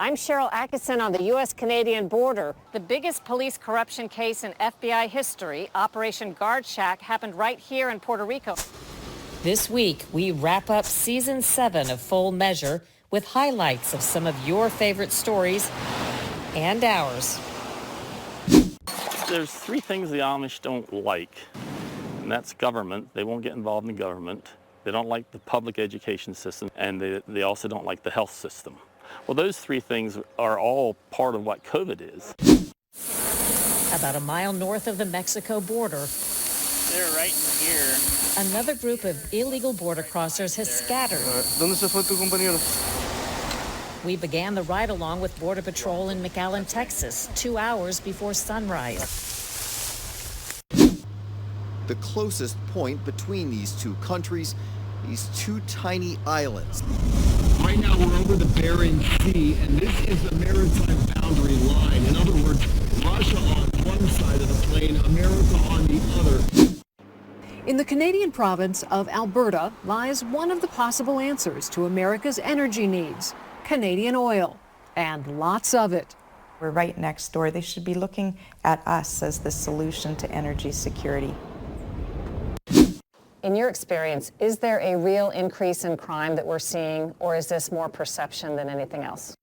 I'm Sharyl Attkisson on the U.S.-Canadian border. The biggest police corruption case in FBI history, Operation Guard Shack, happened right here in Puerto Rico. This week, we wrap up Season 7 of Full Measure with highlights of some of your favorite stories and ours. There's three things the Amish don't like, and that's government. They won't get involved in government. They don't like the public education system, and they also don't like the health system. Well, those three things are all part of what COVID is. About a mile north of the Mexico border, They're right in here. Another group of illegal border crossers has scattered. ¿Dónde se fue tu compañero? We began the ride-along with Border Patrol in McAllen, Texas, 2 hours before sunrise. The closest point between these two countries, these two tiny islands. Right now we're over the Bering Sea, and this is the maritime boundary line. In other words, Russia on one side of the plain, America on the other. In the Canadian province of Alberta lies one of the possible answers to America's energy needs, Canadian oil, and lots of it. We're right next door. They should be looking at us as the solution to energy security. In your experience, is there a real increase in crime that we're seeing, or is this more perception than anything else?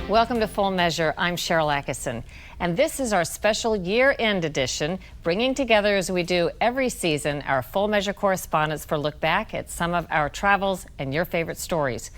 Welcome to Full Measure. I'm Sharyl Attkisson, and this is our special year-end edition, bringing together, as we do every season, our Full Measure correspondents for a look back at some of our travels and your favorite stories.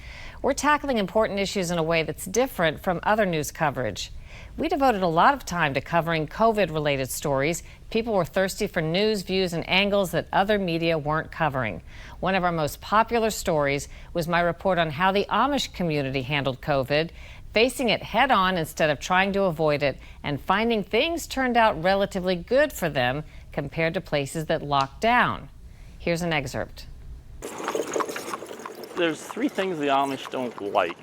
We're tackling important issues in a way that's different from other news coverage. We devoted a lot of time to covering COVID-related stories. People were thirsty for news, views, and angles that other media weren't covering. One of our most popular stories was my report on how the Amish community handled COVID, facing it head-on instead of trying to avoid it, and finding things turned out relatively good for them compared to places that locked down. Here's an excerpt. There's three things the Amish don't like,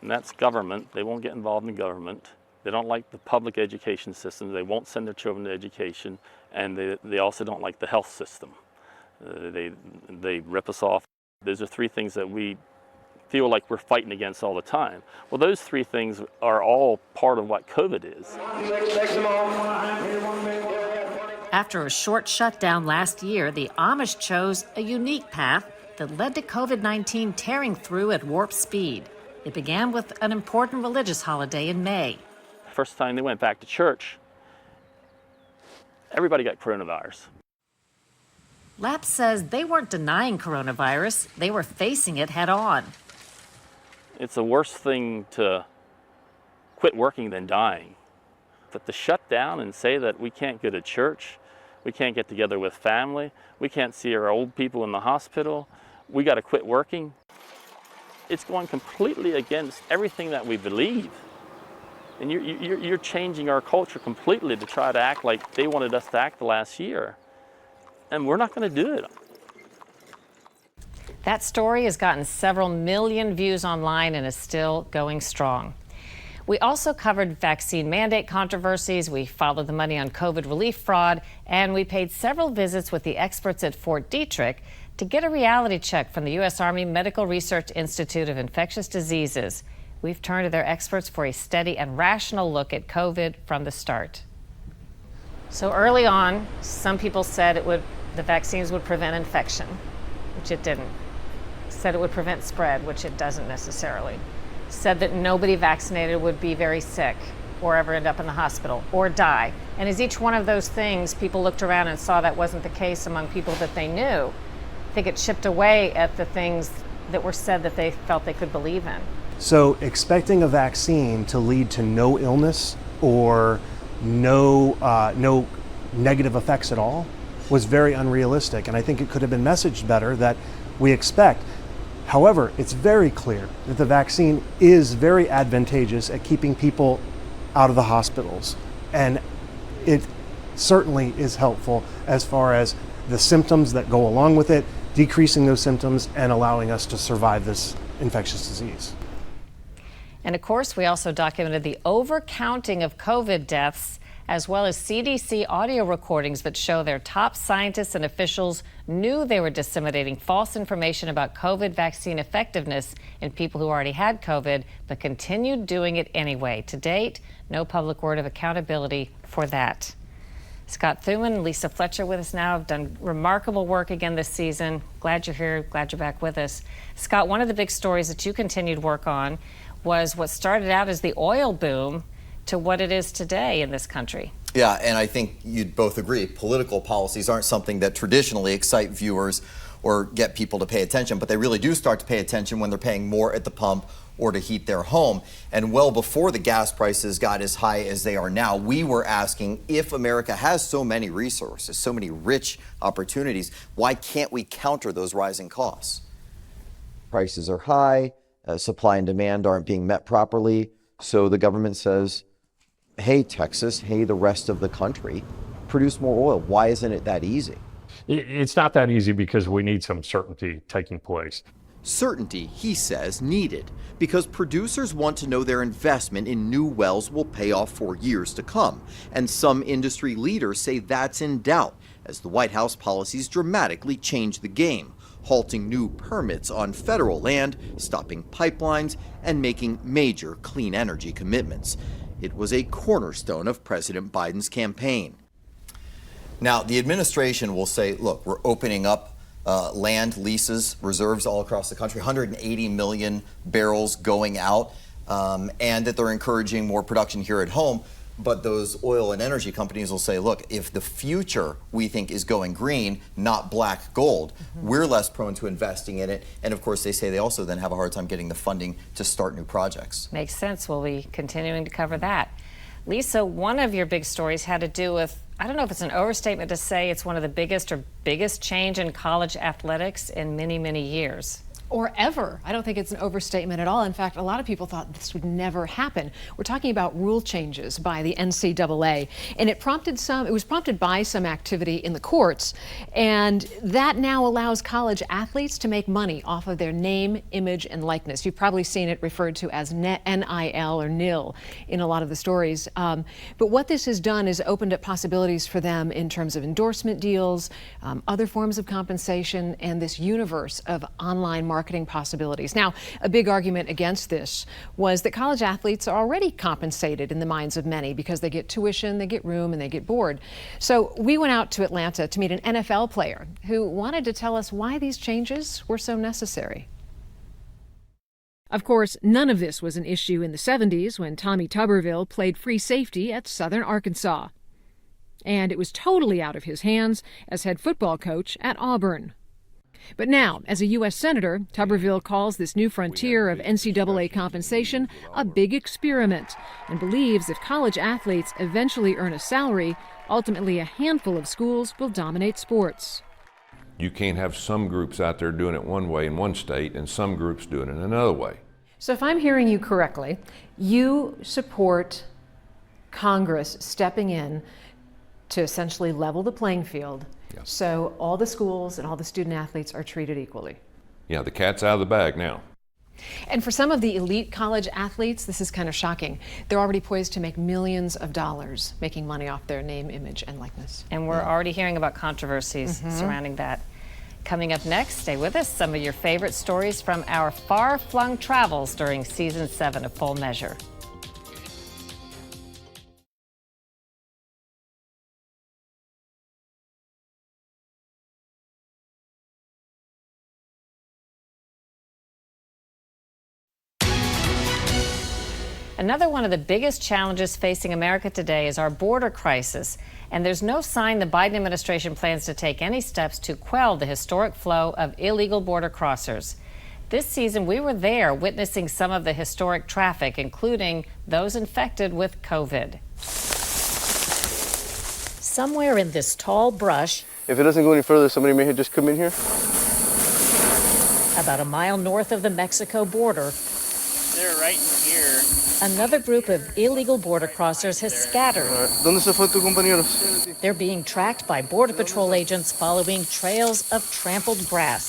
and that's government. They won't get involved in government. They don't like the public education system. They won't send their children to education, and they also don't like the health system. They rip us off. Those are three things that we feel like we're fighting against all the time. Well, those three things are all part of what COVID is. After a short shutdown last year, the Amish chose a unique path that led to COVID-19 tearing through at warp speed. It began with an important religious holiday in May. First time they went back to church, everybody got coronavirus. Lapp says they weren't denying coronavirus, they were facing it head on. It's a worse thing to quit working than dying. But to shut down and say that we can't go to church, we can't get together with family, we can't see our old people in the hospital, we got to quit working. It's going completely against everything that we believe. And you're changing our culture completely to try to act like they wanted us to act the last year. And we're not going to do it. That story has gotten several million views online and is still going strong. We also covered vaccine mandate controversies, we followed the money on COVID relief fraud, and we paid several visits with the experts at Fort Detrick to get a reality check from the U.S. Army Medical Research Institute of Infectious Diseases. We've turned to their experts for a steady and rational look at COVID from the start. So early on, some people said the vaccines would prevent infection, which it didn't. Said it would prevent spread, which it doesn't necessarily. Said that nobody vaccinated would be very sick or ever end up in the hospital or die. And as each one of those things, people looked around and saw that wasn't the case among people that they knew. I think it chipped away at the things that were said that they felt they could believe in. So expecting a vaccine to lead to no illness or no negative effects at all was very unrealistic. And I think it could have been messaged better that we expect. However, it's very clear that the vaccine is very advantageous at keeping people out of the hospitals. And it certainly is helpful as far as the symptoms that go along with it, decreasing those symptoms and allowing us to survive this infectious disease. And of course, we also documented the overcounting of COVID deaths, as well as CDC audio recordings that show their top scientists and officials knew they were disseminating false information about COVID vaccine effectiveness in people who already had COVID, but continued doing it anyway. To date, no public word of accountability for that. Scott Thuman and Lisa Fletcher with us now, have done remarkable work again this season. Glad you're here, glad you're back with us. Scott, one of the big stories that you continued work on was what started out as the oil boom to what it is today in this country. Yeah, and I think you'd both agree, political policies aren't something that traditionally excite viewers or get people to pay attention, but they really do start to pay attention when they're paying more at the pump or to heat their home. And well before the gas prices got as high as they are now, we were asking, if America has so many resources, so many rich opportunities, why can't we counter those rising costs? Prices are high, supply and demand aren't being met properly, so the government says, hey, Texas, hey, the rest of the country, produce more oil. Why isn't it that easy? It's not that easy because we need some certainty taking place. Certainty, he says, needed because producers want to know their investment in new wells will pay off for years to come. And some industry leaders say that's in doubt as the White House policies dramatically change the game, halting new permits on federal land, stopping pipelines, and making major clean energy commitments. It was a cornerstone of President Biden's campaign. Now, the administration will say, look, we're opening up land leases, reserves all across the country, 180 million barrels going out, and that they're encouraging more production here at home. But those oil and energy companies will say, look, if the future we think is going green, not black gold, we're less prone to investing in it. And of course, they say they also then have a hard time getting the funding to start new projects. Makes sense. We'll be continuing to cover that. Lisa, one of your big stories had to do with, I don't know if it's an overstatement to say it's one of the biggest change in college athletics in many, many years. Or ever. I don't think it's an overstatement at all. In fact, a lot of people thought this would never happen. We're talking about rule changes by the NCAA, and it was prompted by some activity in the courts, and that now allows college athletes to make money off of their name, image, and likeness. You've probably seen it referred to as NIL or NIL in a lot of the stories. But what this has done is opened up possibilities for them in terms of endorsement deals, other forms of compensation, and this universe of online marketing possibilities. Now, a big argument against this was that college athletes are already compensated in the minds of many because they get tuition, they get room, and they get board. So we went out to Atlanta to meet an NFL player who wanted to tell us why these changes were so necessary. Of course, none of this was an issue in the 70s when Tommy Tuberville played free safety at Southern Arkansas. And it was totally out of his hands as head football coach at Auburn. But now, as a U.S. Senator, Tuberville calls this new frontier of NCAA compensation a big experiment and believes if college athletes eventually earn a salary, ultimately a handful of schools will dominate sports. You can't have some groups out there doing it one way in one state and some groups doing it another way. So if I'm hearing you correctly, you support Congress stepping in to essentially level the playing field. Yeah. So all the schools and all the student athletes are treated equally. Yeah, the cat's out of the bag now. And for some of the elite college athletes, this is kind of shocking. They're already poised to make millions of dollars making money off their name, image, and likeness. And we're already hearing about controversies surrounding that. Coming up next, stay with us. Some of your favorite stories from our far-flung travels during Season 7 of Full Measure. Another one of the biggest challenges facing America today is our border crisis. And there's no sign the Biden administration plans to take any steps to quell the historic flow of illegal border crossers. This season, we were there witnessing some of the historic traffic, including those infected with COVID. Somewhere in this tall brush, if it doesn't go any further, somebody may have just come in here. About a mile north of the Mexico border, they're right in here. Another group of illegal border crossers has scattered. ¿Dónde se fue tu compañeros? They're being tracked by Border Patrol agents following trails of trampled grass.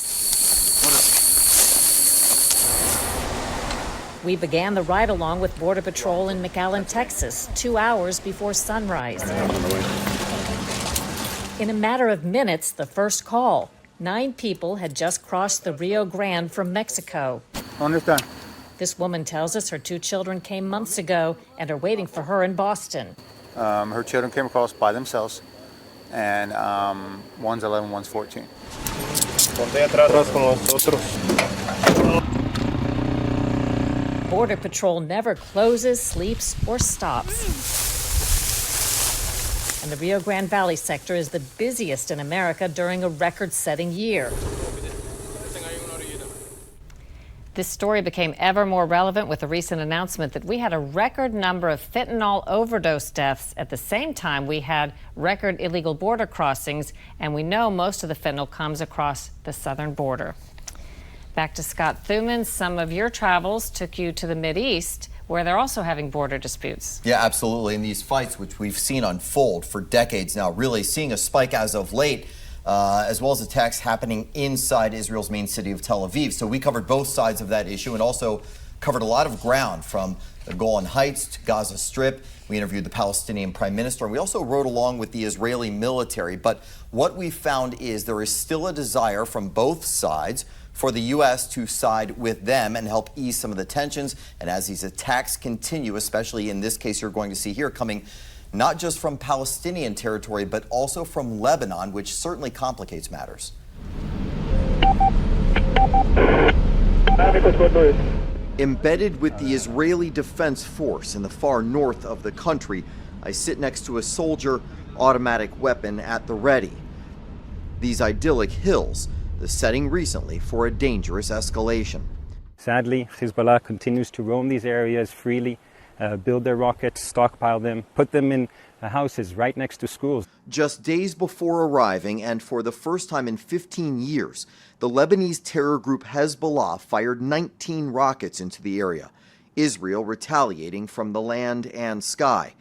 We began the ride-along with Border Patrol in McAllen, Texas, 2 hours before sunrise. In a matter of minutes, the first call. 9 people had just crossed the Rio Grande from Mexico. Understand? This woman tells us her 2 children came months ago and are waiting for her in Boston. Her children came across by themselves, and one's 11, one's 14. Border Patrol never closes, sleeps, or stops. And the Rio Grande Valley sector is the busiest in America during a record-setting year. This story became ever more relevant with the recent announcement that we had a record number of fentanyl overdose deaths at the same time we had record illegal border crossings, and we know most of the fentanyl comes across the southern border. Back to Scott Thuman. Some of your travels took you to the Mideast, where they're also having border disputes. Yeah, absolutely. And these fights, which we've seen unfold for decades now, really seeing a spike as of late, as well as attacks happening inside Israel's main city of Tel Aviv. So we covered both sides of that issue and also covered a lot of ground from the Golan Heights to Gaza Strip. We interviewed the Palestinian Prime Minister, and we also rode along with the Israeli military. But what we found is there is still a desire from both sides for the U.S. to side with them and help ease some of the tensions. And as these attacks continue, especially in this case you're going to see here, coming not just from Palestinian territory, but also from Lebanon, which certainly complicates matters. Embedded with the Israeli Defense Force in the far north of the country, I sit next to a soldier, automatic weapon at the ready. These idyllic hills, the setting recently for a dangerous escalation. Sadly, Hezbollah continues to roam these areas freely, build their rockets, stockpile them, put them in houses right next to schools. Just days before arriving, and for the first time in 15 years, the Lebanese terror group Hezbollah fired 19 rockets into the area, Israel retaliating from the land and sky.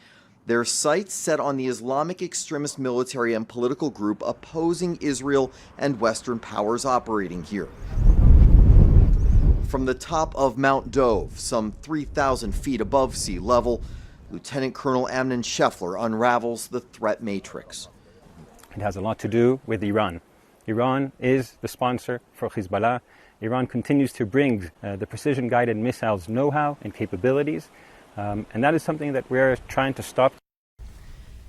Their sights set on the Islamic extremist military and political group opposing Israel and Western powers operating here. From the top of Mount Dove, some 3,000 feet above sea level, Lieutenant Colonel Amnon Scheffler unravels the threat matrix. It has a lot to do with Iran. Iran is the sponsor for Hezbollah. Iran continues to bring the precision-guided missiles know-how and capabilities, and that is something that we're trying to stop.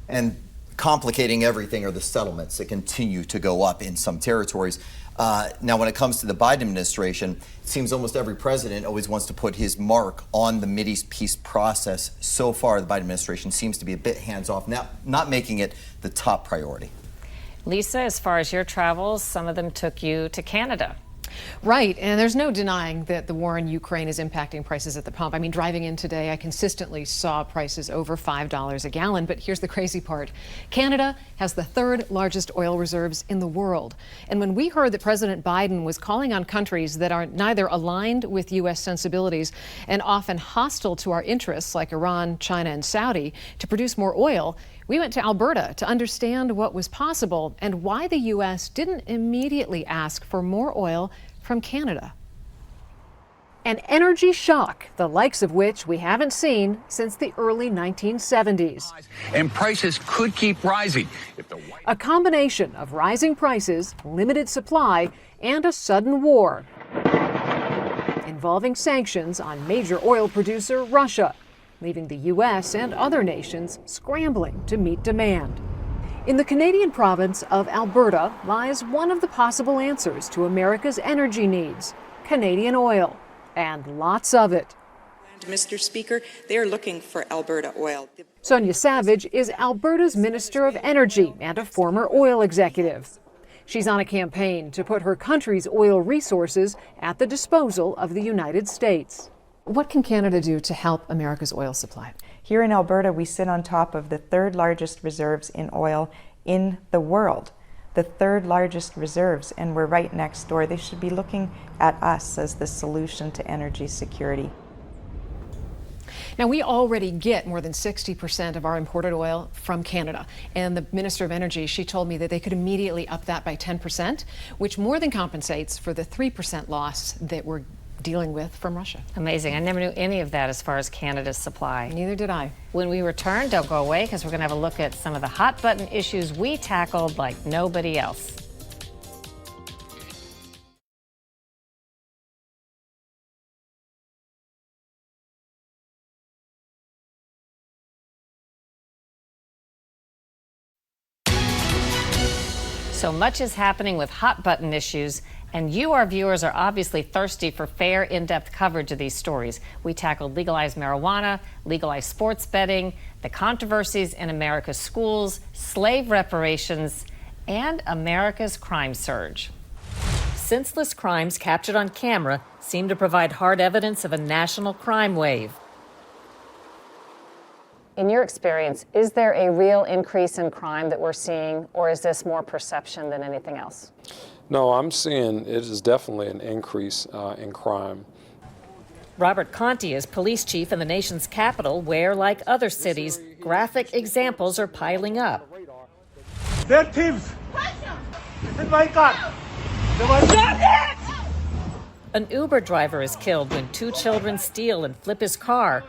And complicating everything are the settlements that continue to go up in some territories. Now, when it comes to the Biden administration, it seems almost every president always wants to put his mark on the Mideast peace process. So far, the Biden administration seems to be a bit hands-off, not making it the top priority. Lisa, as far as your travels, some of them took you to Canada. Right, and there's no denying that the war in Ukraine is impacting prices at the pump. I mean, driving in today, I consistently saw prices over $5 a gallon. But here's the crazy part. Canada has the 3rd largest oil reserves in the world. And when we heard that President Biden was calling on countries that are neither aligned with U.S. sensibilities and often hostile to our interests, like Iran, China, and Saudi, to produce more oil, we went to Alberta to understand what was possible and why the U.S. didn't immediately ask for more oil from Canada. An energy shock, the likes of which we haven't seen since the early 1970s. And prices could keep rising. A combination of rising prices, limited supply, and a sudden war involving sanctions on major oil producer Russia, leaving the U.S. and other nations scrambling to meet demand. In the Canadian province of Alberta lies one of the possible answers to America's energy needs, Canadian oil, and lots of it. Mr. Speaker, they are looking for Alberta oil. Sonia Savage is Alberta's Minister of Energy and a former oil executive. She's on a campaign to put her country's oil resources at the disposal of the United States. What can Canada do to help America's oil supply? Here in Alberta, we sit on top of the 3rd largest reserves in oil in the world. The 3rd largest reserves, and we're right next door. They should be looking at us as the solution to energy security. Now, we already get more than 60% of our imported oil from Canada. And the Minister of Energy, she told me that they could immediately up that by 10%, which more than compensates for the 3% loss that we're dealing with from Russia. Amazing. I never knew any of that as far as Canada's supply. Neither did I. When we return, don't go away, because we're going to have a look at some of the hot button issues we tackled like nobody else. So much is happening with hot button issues, and you, our viewers, are obviously thirsty for fair, in-depth coverage of these stories. We tackled legalized marijuana, legalized sports betting, the controversies in America's schools, slave reparations, and America's crime surge. Senseless crimes captured on camera seem to provide hard evidence of a national crime wave. In your experience, is there a real increase in crime that we're seeing, or is this more perception than anything else? No, I'm seeing it is definitely an increase in crime. Robert Conti is police chief in the nation's capital, where, like other cities, graphic examples are piling up. They're thieves. This is my car. An Uber driver is killed when two children steal and flip his car.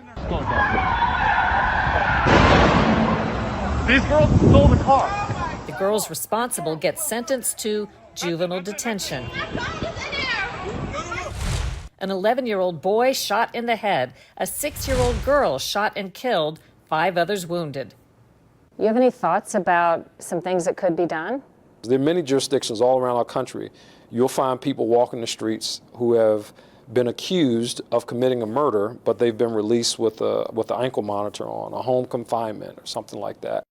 These girls stole the car. The girls responsible get sentenced to juvenile detention. An 11-year-old boy shot in the head, a 6-year-old girl shot and killed, 5 others wounded. You have any thoughts about some things that could be done? There are many jurisdictions all around our country. You'll find people walking the streets who have been accused of committing a murder, but they've been released with an ankle monitor on, a home confinement or something like that.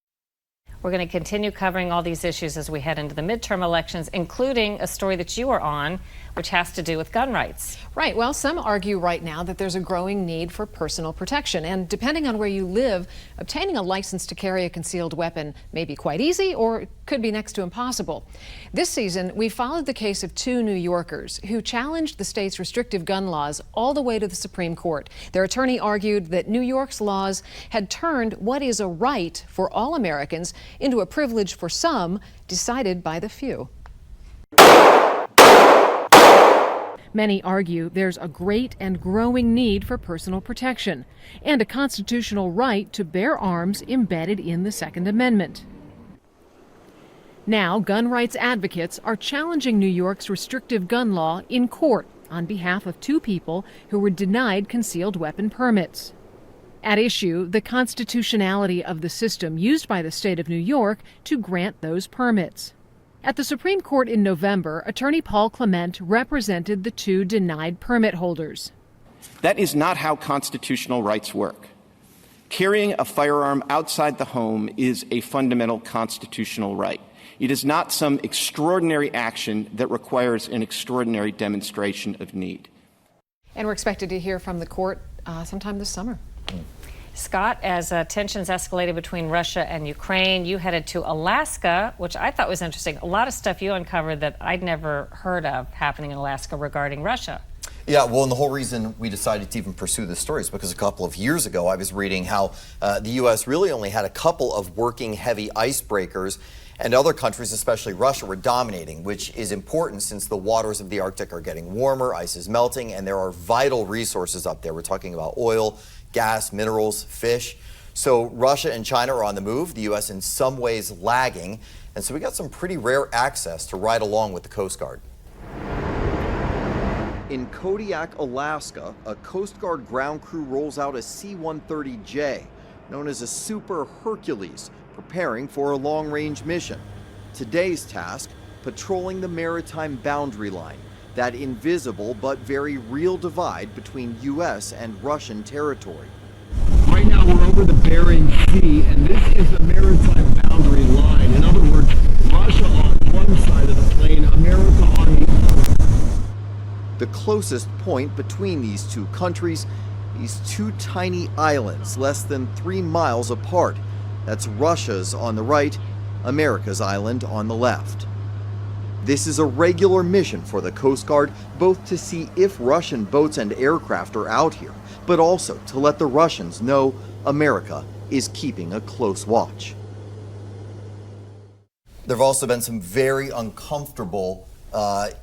We're going to continue covering all these issues as we head into the midterm elections, including a story that you are on, which has to do with gun rights. Right. Well, some argue right now that there's a growing need for personal protection. And depending on where you live, obtaining a license to carry a concealed weapon may be quite easy or it could be next to impossible. This season, we followed the case of 2 New Yorkers who challenged the state's restrictive gun laws all the way to the Supreme Court. Their attorney argued that New York's laws had turned what is a right for all Americans into a privilege for some, decided by the few. Many argue there's a great and growing need for personal protection and a constitutional right to bear arms embedded in the Second Amendment. Now, gun rights advocates are challenging New York's restrictive gun law in court on behalf of 2 people who were denied concealed weapon permits. At issue, the constitutionality of the system used by the state of New York to grant those permits. At the Supreme Court in November, attorney Paul Clement represented the 2 denied permit holders. That is not how constitutional rights work. Carrying a firearm outside the home is a fundamental constitutional right. It is not some extraordinary action that requires an extraordinary demonstration of need. And we're expected to hear from the court sometime this summer. Scott, as tensions escalated between Russia and Ukraine, you headed to Alaska, which I thought was interesting. A lot of stuff you uncovered that I'd never heard of happening in Alaska regarding Russia. Yeah, well, and the whole reason we decided to even pursue this story is because a couple of years ago I was reading how the U.S. really only had a couple of working heavy icebreakers, and other countries, especially Russia, were dominating, which is important since the waters of the Arctic are getting warmer, ice is melting, and there are vital resources up there. We're talking about oil, gas, minerals, fish. So Russia and China are on the move, the U.S. in some ways lagging, and so we got some pretty rare access to ride along with the Coast Guard. In Kodiak, Alaska, a Coast Guard ground crew rolls out a C-130J, known as a Super Hercules, preparing for a long-range mission. Today's task, patrolling the maritime boundary line, that invisible but very real divide between U.S. and Russian territory. Right now we're over the Bering Sea, and this is the maritime boundary line. In other words, Russia on one side of the plain, America on the other. The closest point between these 2 countries, these 2 tiny islands less than 3 miles apart. That's Russia's on the right, America's island on the left. This is a regular mission for the Coast Guard, both to see if Russian boats and aircraft are out here, but also to let the Russians know America is keeping a close watch. There have also been some very uncomfortable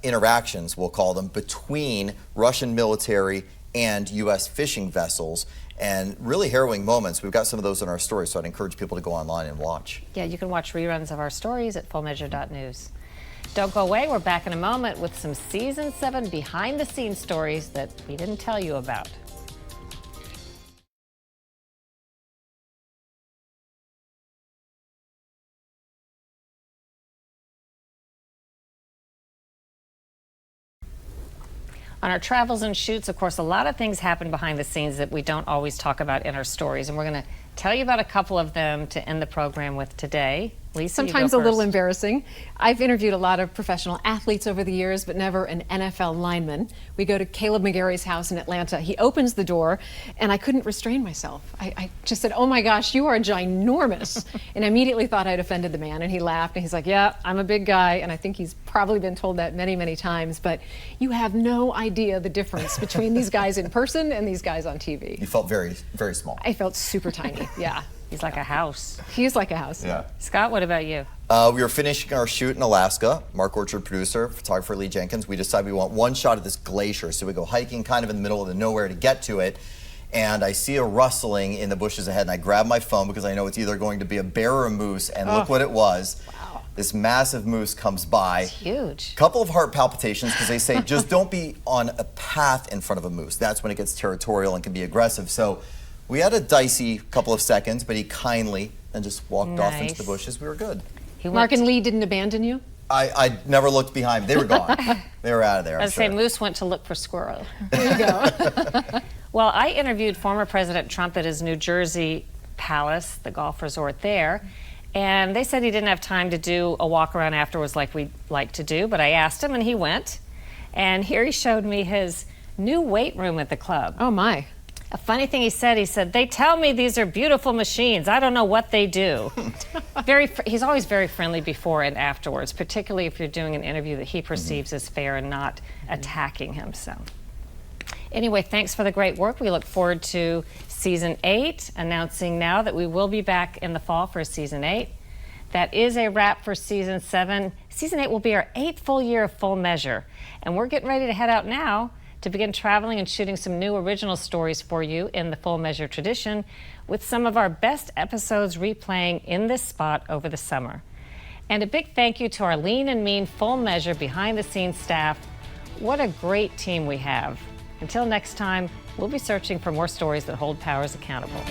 interactions, we'll call them, between Russian military and U.S. fishing vessels, and really harrowing moments. We've got some of those in our story, so I'd encourage people to go online and watch. Yeah, you can watch reruns of our stories at fullmeasure.news. Don't go away. We're back in a moment with some Season 7 behind-the-scenes stories that we didn't tell you about. On our travels and shoots, of course, a lot of things happen behind the scenes that we don't always talk about in our stories, and we're going to tell you about a couple of them to end the program with today. Lisa, sometimes a little embarrassing. I've interviewed a lot of professional athletes over the years, but never an NFL lineman. We go to Caleb McGarry's house in Atlanta. He opens the door, and I couldn't restrain myself. I just said, "Oh my gosh, you are ginormous." And I immediately thought I'd offended the man, and he laughed, and he's like, "Yeah, I'm a big guy," and I think he's probably been told that many, many times, but you have no idea the difference between these guys in person and these guys on TV. You felt very, very small. I felt super tiny, yeah. He's like a house. He is like a house. Yeah. Scott, what about you? We were finishing our shoot in Alaska. Mark Orchard, producer, photographer Lee Jenkins. We decided we want one shot of this glacier. So we go hiking kind of in the middle of the nowhere to get to it. And I see a rustling in the bushes ahead. And I grab my phone because I know it's either going to be a bear or a moose. And look what it was. Wow. This massive moose comes by. It's huge. Couple of heart palpitations because they say just don't be on a path in front of a moose. That's when it gets territorial and can be aggressive. So we had a dicey couple of seconds, but he kindly and just walked off into the bushes. We were good. Mark and Lee didn't abandon you? I never looked behind me. They were gone. They were out of there. I was saying Moose went to look for squirrel. There you go. Well, I interviewed former President Trump at his New Jersey palace, the golf resort there, and they said he didn't have time to do a walk around afterwards like we'd like to do, but I asked him and he went. And here he showed me his new weight room at the club. Oh my. A funny thing he said, "They tell me these are beautiful machines. I don't know what they do." He's always very friendly before and afterwards, particularly if you're doing an interview that he perceives as fair and not attacking him. So anyway, thanks for the great work. We look forward to Season 8, announcing now that we will be back in the fall for Season 8. That is a wrap for Season 7. Season 8 will be our 8th full year of Full Measure, and we're getting ready to head out now to begin traveling and shooting some new original stories for you in the Full Measure tradition, with some of our best episodes replaying in this spot over the summer. And a big thank you to our lean and mean Full Measure behind-the-scenes staff. What a great team we have. Until next time, we'll be searching for more stories that hold powers accountable.